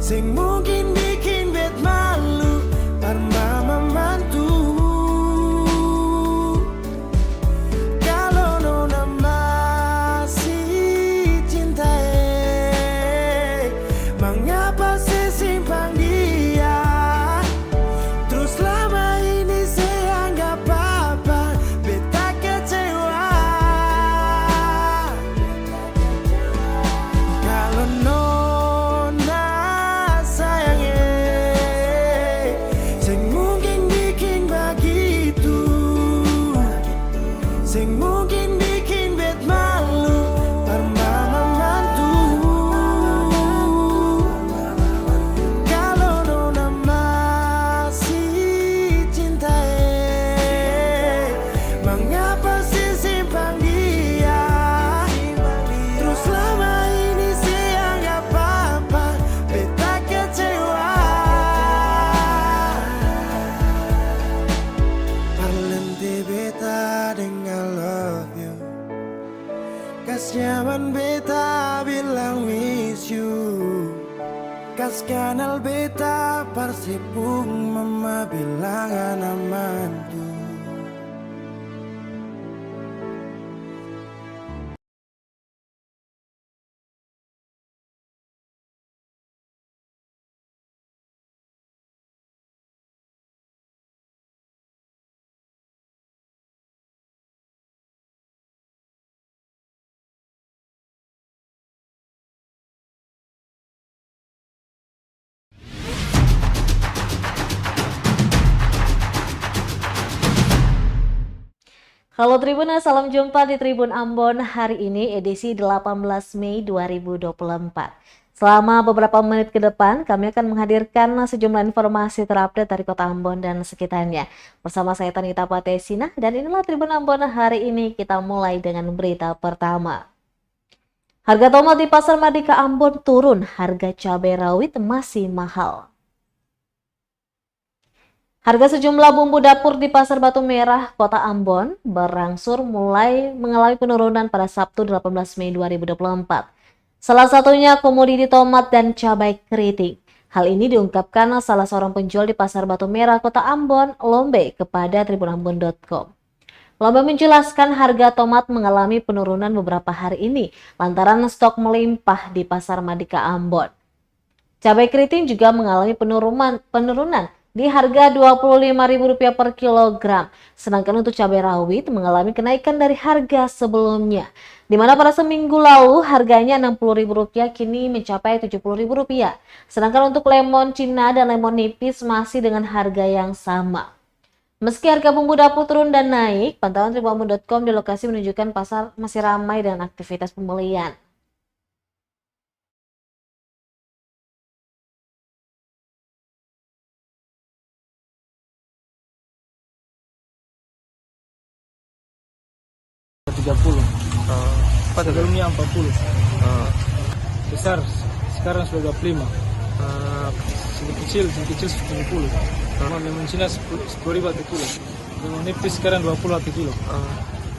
sing mungkin bikin bet malu parma memantu. Kalau nona masih cintai, mengapa saya simpan dia? Terus lama ini saya anggap apa, beta kecewa. Kalau nona sayangnya, sing mungkin bikin begitu, sing mungkin bikin bet malu parma memantu. Kalau nona masih cintai, mengapa sih simpan dia? Terus lama ini saya anggap apa, beta kecewa. Parlente beta dengan love you, kas nyaman beta bilang miss you, kas kanal beta parsipung mama bilang aman tuh. Halo Tribuners, salam jumpa di Tribun Ambon hari ini edisi 18 Mei 2024. Selama beberapa menit ke depan, kami akan menghadirkan sejumlah informasi terupdate dari Kota Ambon dan sekitarnya. Bersama saya Tanita Patesina, dan inilah Tribun Ambon hari ini. Kita mulai dengan berita pertama. Harga tomat di Pasar Madika Ambon turun, harga cabai rawit masih mahal. Harga sejumlah bumbu dapur di Pasar Batu Merah, Kota Ambon, berangsur mulai mengalami penurunan pada Sabtu 18 Mei 2024. Salah satunya komoditi tomat dan cabai keriting. Hal ini diungkapkan salah seorang penjual di Pasar Batu Merah, Kota Ambon, Lombe, kepada tribunambon.com. Lombe menjelaskan harga tomat mengalami penurunan beberapa hari ini lantaran stok melimpah di Pasar Madika Ambon. Cabai keriting juga mengalami penurunan di harga Rp25.000 per kilogram. Sedangkan untuk cabai rawit mengalami kenaikan dari harga sebelumnya, di mana pada seminggu lalu harganya Rp60.000 kini mencapai Rp70.000. Sedangkan untuk lemon Cina dan lemon nipis masih dengan harga yang sama. Meski harga bumbu dapur turun dan naik, pantauan tribunambon.com di lokasi menunjukkan pasar masih ramai dengan aktivitas pembelian. Sebelumnya 40. Besar sekarang sudah 25. Sedikit kecil 70. Lemon Cina 10.000 per kilo. Lemon nipis sekarang 20 per kilo.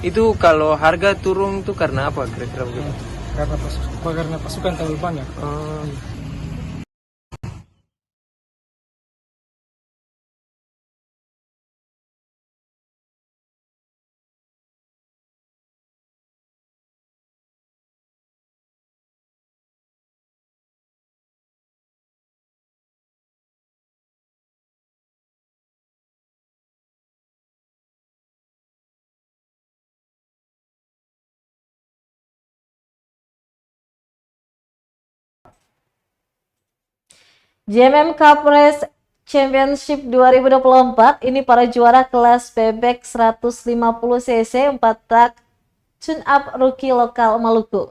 Itu kalau harga turun itu karena apa kira-kira begitu? Karena pasukan terlalu banyak. JMM Cup Race Championship 2024 ini para juara kelas bebek 150 cc 4 tak tune up rookie lokal Maluku.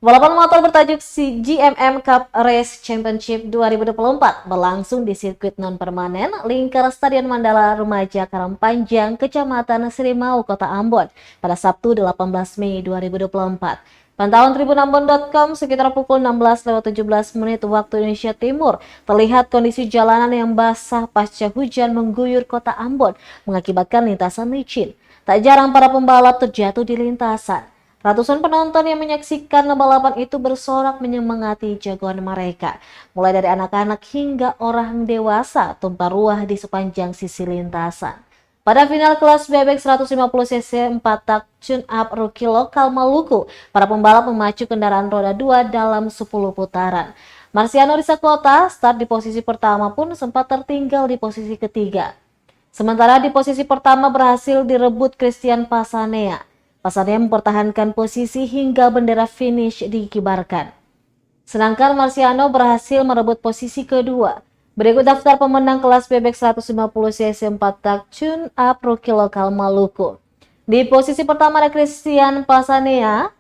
Balapan motor bertajuk GMM Cup Race Championship 2024 berlangsung di sirkuit non-permanen lingkar Stadion Mandala Remaja Karangpanjang, Kecamatan Sirimau, Kota Ambon pada Sabtu 18 Mei 2024. Pantauan tribunambon.com sekitar pukul 16.17 waktu Indonesia Timur, terlihat kondisi jalanan yang basah pasca hujan mengguyur Kota Ambon mengakibatkan lintasan licin. Tak jarang para pembalap terjatuh di lintasan. Ratusan penonton yang menyaksikan balapan itu bersorak menyemangati jagoan mereka. Mulai dari anak-anak hingga orang dewasa tumpah ruah di sepanjang sisi lintasan. Pada final kelas bebek 150cc 4 tak tune-up rookie lokal Maluku, para pembalap memacu kendaraan roda 2 dalam 10 putaran. Marciano Risakota start di posisi pertama pun sempat tertinggal di posisi ketiga. Sementara di posisi pertama berhasil direbut Christian Pasanea. Pasanea mempertahankan posisi hingga bendera finish dikibarkan. Sedangkan Marciano berhasil merebut posisi kedua. Berikut daftar pemenang kelas bebek 150cc 4 tak tune-up rookie lokal Maluku. Di posisi pertama ada Christian Pasanea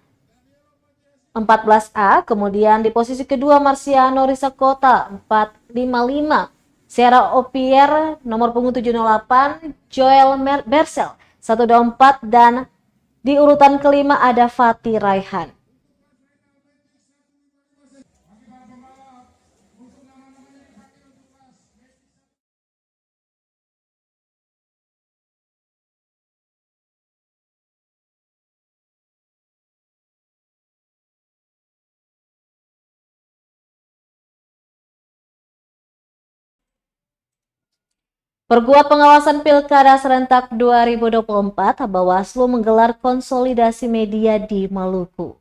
14A, kemudian di posisi kedua Marciano Risakota 455, Sierra Opier nomor punggung 708, Joel Bersel 124, dan di urutan kelima ada Fatih Raihan. Perkuat pengawasan Pilkada serentak 2024, Bawaslu menggelar konsolidasi media di Maluku.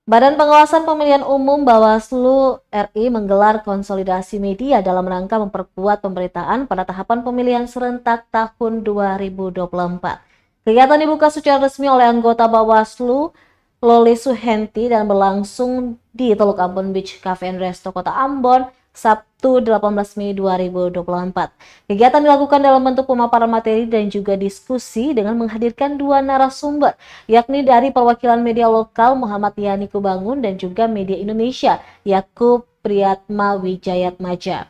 Badan Pengawasan Pemilihan Umum Bawaslu RI menggelar konsolidasi media dalam rangka memperkuat pemberitaan pada tahapan pemilihan serentak tahun 2024. Kegiatan dibuka secara resmi oleh anggota Bawaslu Loli Suhenti dan berlangsung di Teluk Ambon Beach Cafe and Resto Kota Ambon Sabtu 18 Mei 2024. Kegiatan dilakukan dalam bentuk pemaparan materi dan juga diskusi dengan menghadirkan dua narasumber, yakni dari perwakilan media lokal Muhammad Yani Kubangun dan juga media Indonesia Yakub Priyatma Wijayatmaja.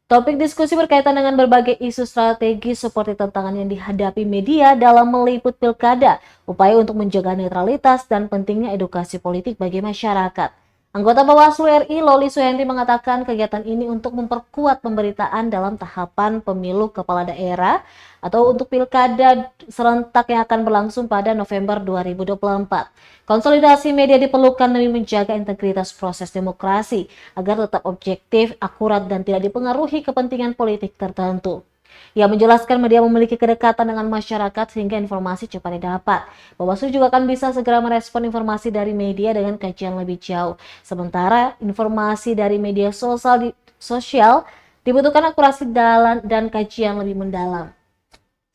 Topik diskusi berkaitan dengan berbagai isu strategis seperti tantangan yang dihadapi media dalam meliput pilkada, upaya untuk menjaga netralitas, dan pentingnya edukasi politik bagi masyarakat. Anggota Bawaslu RI Loli Suhenti mengatakan kegiatan ini untuk memperkuat pemberitaan dalam tahapan pemilu kepala daerah atau untuk pilkada serentak yang akan berlangsung pada November 2024. Konsolidasi media diperlukan demi menjaga integritas proses demokrasi agar tetap objektif, akurat, dan tidak dipengaruhi kepentingan politik tertentu. Ia menjelaskan media memiliki kedekatan dengan masyarakat sehingga informasi cepat didapat. Bawaslu juga akan bisa segera merespon informasi dari media dengan kajian lebih jauh. Sementara informasi dari media sosial dibutuhkan akurasi dan kajian lebih mendalam.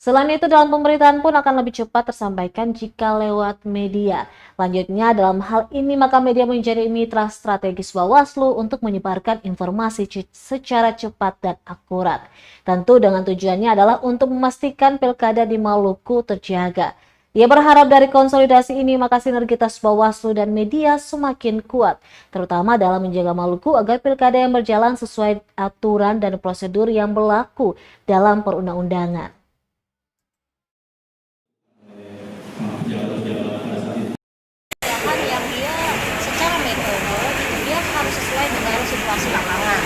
Selain itu, dalam pemberitaan pun akan lebih cepat tersampaikan jika lewat media. Lanjutnya, dalam hal ini maka media menjadi mitra strategis Bawaslu untuk menyebarkan informasi secara cepat dan akurat. Tentu dengan tujuannya adalah untuk memastikan pilkada di Maluku terjaga. Ia berharap dari konsolidasi ini maka sinergitas Bawaslu dan media semakin kuat, terutama dalam menjaga Maluku agar pilkada yang berjalan sesuai aturan dan prosedur yang berlaku dalam perundang-undangan. Yang dia secara metode dia harus sesuai dengan situasi lapangan.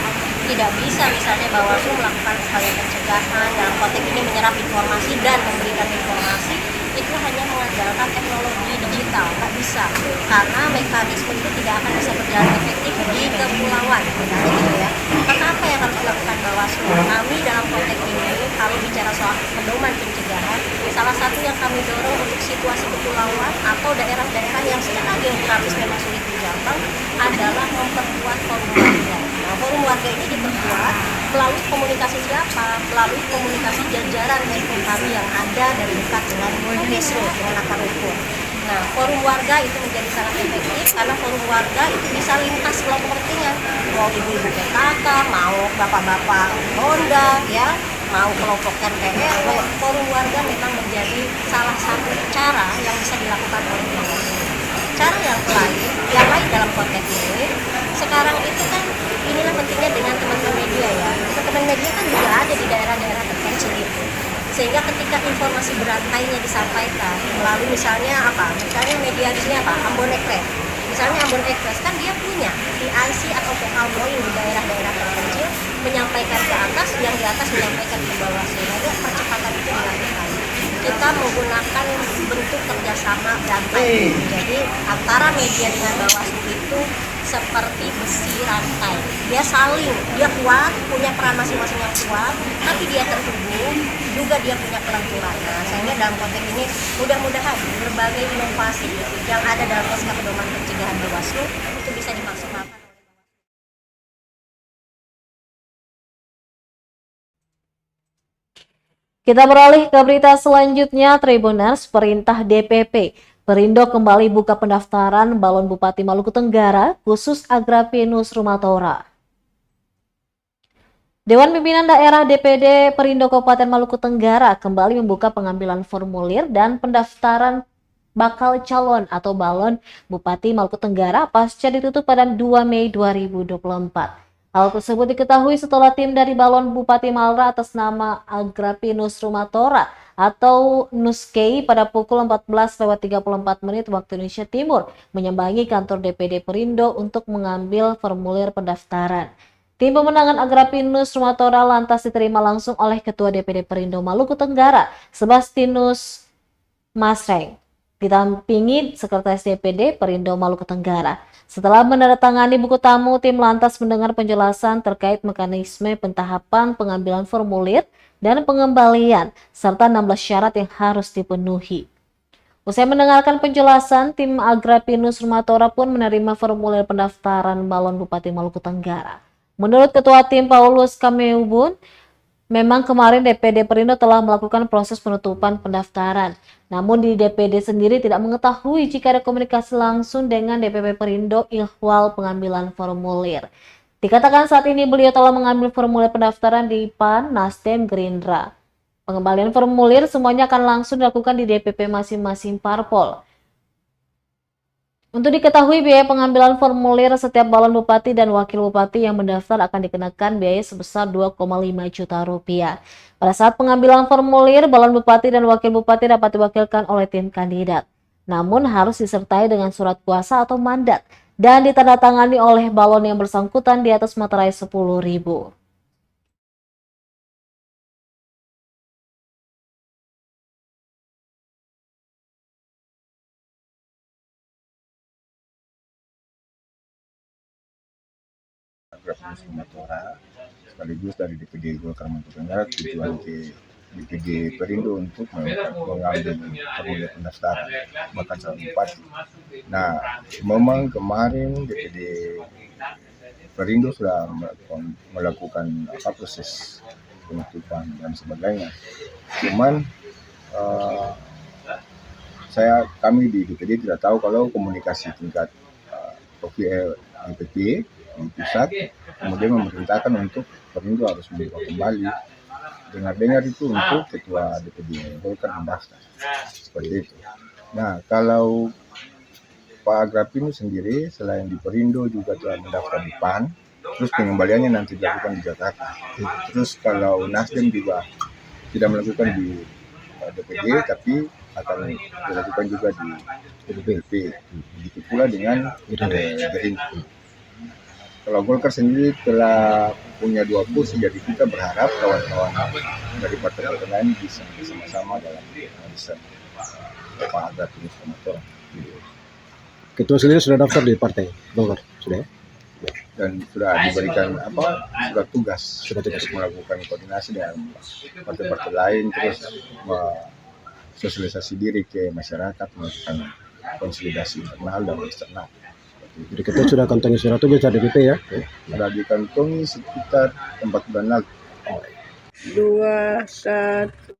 Tidak bisa misalnya Bawaslu melakukan upaya pencegahan dalam konteks ini menyerap informasi dan memberikan informasi itu hanya mengandalkan teknologi digital, nggak bisa, karena mekanisme itu tidak akan bisa berjalan efektif di kepulauan, gitu ya. Maka apa yang harus dilakukan Bawaslu? Kami dalam konteks ini, kalau bicara soal pedoman pencegahan, salah satu yang kami dorong untuk situasi kepulauan atau daerah-daerah yang secara geografis memang sulit dijangkau adalah memperkuat forum warga. Nah, forum warga ini diperkuat melalui komunikasi siapa? Melalui komunikasi jajaran menko kami yang ada dan dekat dengan Kesro, dengan akar rumput. Nah, forum warga itu menjadi sangat efektif karena forum warga itu bisa lintas kelompok kepentingan, mau ibu-ibu PKK, mau bapak-bapak Honda, ya, mau kelompok RT/RW. Forum warga memang menjadi salah satu cara yang bisa dilakukan oleh Bawaslu. Cara yang lain dalam konteks ini, sekarang itu kan inilah pentingnya dengan teman-teman media ya. Teman-teman media kan juga ada di daerah-daerah terpencil itu. Sehingga ketika informasi berantainya disampaikan melalui misalnya media di sini Ambon Express. Misalnya Ambon Express kan dia punya PIC atau vocal point di daerah-daerah terpencil menyampaikan ke atas, yang di atas menyampaikan ke bawah, sehingga percepatan itu dilakukan. kita menggunakan bentuk kerjasama rantai. Jadi antara media dengan Bawaslu itu seperti besi rantai. Dia saling, dia kuat, punya peran masing-masing yang kuat, tapi dia terhubung, juga dia punya kelenturan. Nah, sehingga dalam konteks ini mudah-mudahan berbagai inovasi yang ada dalam SK Pedoman Pencegahan Bawaslu itu bisa dimaksimalkan. Kita beralih ke berita selanjutnya. Tribuners, perintah DPP Perindo kembali buka pendaftaran balon Bupati Maluku Tenggara khusus Agrapinus Rumatora. Dewan Pimpinan Daerah DPD Perindo Kabupaten Maluku Tenggara kembali membuka pengambilan formulir dan pendaftaran bakal calon atau balon Bupati Maluku Tenggara pasca ditutup pada 2 Mei 2024. Hal tersebut diketahui setelah tim dari balon Bupati Malra atas nama Agrapinus Rumatora atau Nuskei pada pukul 14.34 waktu Indonesia Timur menyambangi kantor DPD Perindo untuk mengambil formulir pendaftaran. Tim pemenangan Agrapinus Rumatora lantas diterima langsung oleh Ketua DPD Perindo Maluku Tenggara, Sebastinus Masreng, didampingi Sekretaris DPD Perindo Maluku Tenggara. Setelah menandatangani buku tamu, tim lantas mendengar penjelasan terkait mekanisme pentahapan pengambilan formulir dan pengembalian, serta 16 syarat yang harus dipenuhi. Usai mendengarkan penjelasan, tim Agrapinus Rumatora pun menerima formulir pendaftaran balon Bupati Maluku Tenggara. Menurut Ketua Tim Paulus Kameubun, memang kemarin DPD Perindo telah melakukan proses penutupan pendaftaran. Namun di DPD sendiri tidak mengetahui jika ada komunikasi langsung dengan DPP Perindo ihwal pengambilan formulir. Dikatakan saat ini beliau telah mengambil formulir pendaftaran di PAN, Nasdem, Gerindra. Pengembalian formulir semuanya akan langsung dilakukan di DPP masing-masing parpol. Untuk diketahui, biaya pengambilan formulir setiap balon bupati dan wakil bupati yang mendaftar akan dikenakan biaya sebesar 2,5 juta rupiah. Pada saat pengambilan formulir, balon bupati dan wakil bupati dapat diwakilkan oleh tim kandidat. Namun harus disertai dengan surat kuasa atau mandat dan ditandatangani oleh balon yang bersangkutan di atas materai 10.000. Agrapinus Rumatora sekaligus dari DPD Golkar Maluku Tenggara tujuan ke DPD Perindo untuk mengambil formulir pendaftaran bakal calon bupati. Nah, memang kemarin DPD Perindo sudah melakukan proses penutupan dan sebagainya. Cuman kami di DPD tidak tahu kalau komunikasi tingkat DPP di pusat kemudian memerintahkan untuk Perindo harus membuka kembali. Dengar-dengar itu untuk Ketua DPD Golkar mendaftar seperti itu. Nah, kalau Pak Agrapinus sendiri selain di Perindo juga telah mendaftar di PAN, terus pengembaliannya nanti dilakukan di Jakarta. Terus kalau Nasdem juga tidak melakukan di DPD tapi akan dilakukan juga di DPP. Begitu pula dengan Gerindra. Kalau Golkar sendiri telah punya 2 kursi, jadi kita berharap kawan-kawan dari partai-partai lain bisa bersama-sama dalam barisan Pak Agrapinus Rumatora. Ketua sendiri sudah daftar di partai Golkar, sudah ya? Dan sudah diberikan surat tugas melakukan koordinasi dengan partai-partai lain, terus sosialisasi diri ke masyarakat, melakukan konsolidasi internal dan eksternal. Jadi ketua sudah kantongi surat tugas dari DP ya? Sudah dikantongi sekitar 4 bulan lalu. 2, 1.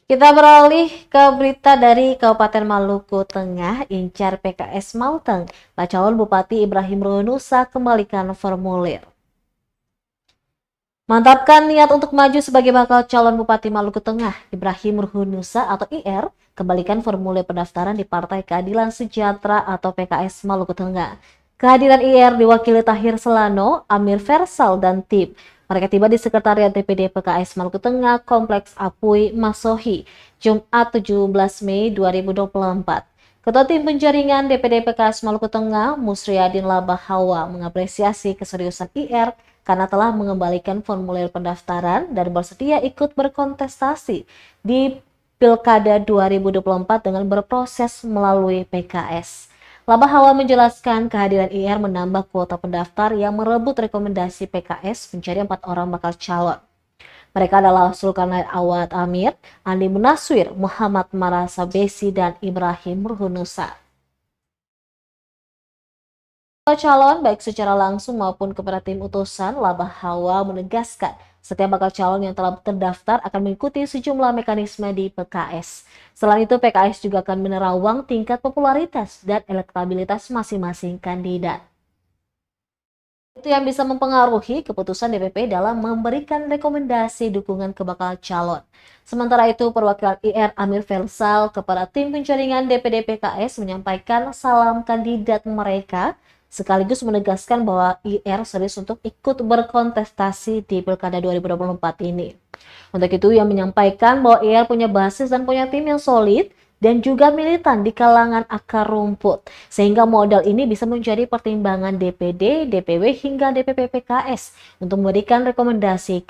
Kita beralih ke berita dari Kabupaten Maluku Tengah. Incar PKS Malteng, calon Bupati Ibrahim Ruhunusa kembalikan formulir. Mantapkan niat untuk maju sebagai bakal calon Bupati Maluku Tengah, Ibrahim Ruhunusa atau IR kembalikan formulir pendaftaran di Partai Keadilan Sejahtera atau PKS Maluku Tengah. Kehadiran IR diwakili Tahir Selano, Amir Fersal, dan tim. Mereka tiba di Sekretariat DPD PKS Maluku Tengah, Kompleks Apui, Masohi, Jumat 17 Mei 2024. Ketua Tim Penjaringan DPD PKS Maluku Tengah, Musriyadin Labahawa, mengapresiasi keseriusan IR karena telah mengembalikan formulir pendaftaran dan bersedia ikut berkontestasi di Pilkada 2024 dengan berproses melalui PKS. Labahawa menjelaskan kehadiran IR menambah kuota pendaftar yang merebut rekomendasi PKS menjadi 4 orang bakal calon. Mereka adalah Zulkarnain Awad Amir, Andi Munaswir, Muhammad Marasa Besi, dan Ibrahim Ruhunusa. Calon baik secara langsung maupun kepada tim utusan, Labahawa menegaskan setiap bakal calon yang telah terdaftar akan mengikuti sejumlah mekanisme di PKS. Selain itu, PKS juga akan menerawang tingkat popularitas dan elektabilitas masing-masing kandidat. Itu yang bisa mempengaruhi keputusan DPP dalam memberikan rekomendasi dukungan ke bakal calon. Sementara itu, perwakilan IR Amir Felsal kepada tim penjaringan DPD PKS menyampaikan salam kandidat mereka, sekaligus menegaskan bahwa IR serius untuk ikut berkontestasi di Pilkada 2024 ini. Untuk itu, ia menyampaikan bahwa IR punya basis dan punya tim yang solid dan juga militan di kalangan akar rumput, sehingga modal ini bisa menjadi pertimbangan DPD, DPW, hingga DPP PKS untuk memberikan rekomendasi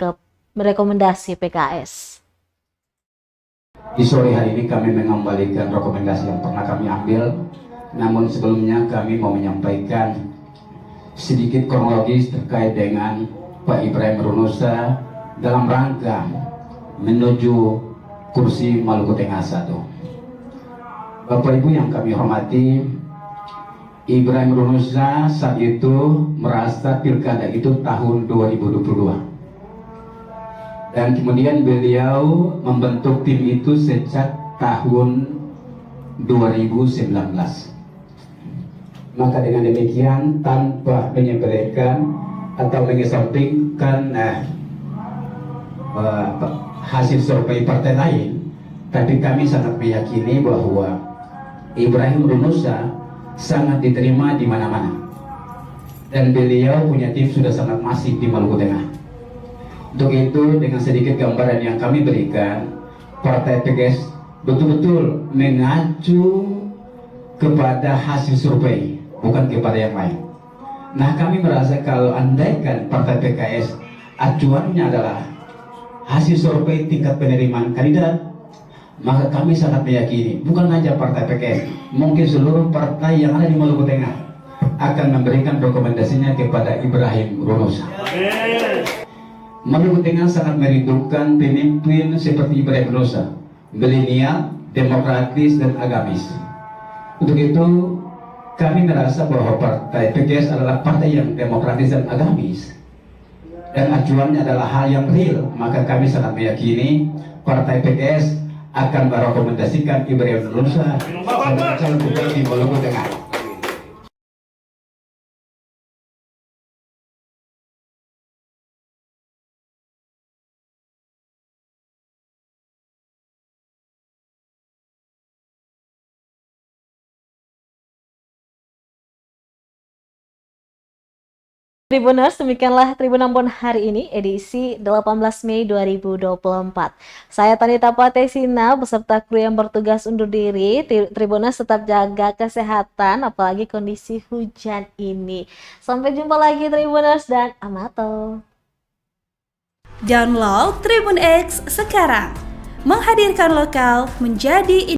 PKS. Di sore hari ini kami mengembalikan rekomendasi yang pernah kami ambil, namun sebelumnya kami mau menyampaikan sedikit kronologis terkait dengan Pak Ibrahim Ruhunusa dalam rangka menuju kursi Maluku Tengah 1. Bapak Ibu yang kami hormati, Ibrahim Ruhunusa saat itu merasa pilkada itu tahun 2022. Dan kemudian beliau membentuk tim itu sejak tahun 2019. Maka dengan demikian, tanpa menyepelekan atau mengesampingkan hasil survei partai lain, tapi kami sangat meyakini bahwa Ibrahim Ruhunusa sangat diterima di mana-mana, dan beliau punya tim sudah sangat masif di Maluku Tengah. Untuk itu, dengan sedikit gambaran yang kami berikan, Partai PKS betul-betul mengacu kepada hasil survei, bukan kepada yang lain. Nah, kami merasa kalau andaikan Partai PKS acuannya adalah hasil survei tingkat penerimaan kandidat, maka kami sangat meyakini bukan saja Partai PKS, mungkin seluruh partai yang ada di Maluku Tengah akan memberikan rekomendasinya kepada Ibrahim Ruhunusa. Maluku Tengah sangat merindukan pemimpin seperti Ibrahim Ruhunusa, milenial, demokratis, dan agamis. Untuk itu, kami merasa bahwa Partai PKS adalah partai yang demokratis dan agamis, dan acuannya adalah hal yang real. Maka kami sangat meyakini Partai PKS akan merekomendasikan Ibrahim Ruhunusa sebagai calon bupati Maluku Tengah. Tribuners, demikianlah Tribun Ambon hari ini, edisi 18 Mei 2024. Saya Tanita Patesina beserta kru yang bertugas undur diri. Tribuners tetap jaga kesehatan, apalagi kondisi hujan ini. Sampai jumpa lagi Tribuners dan Amato. Download Tribun X sekarang, menghadirkan lokal menjadi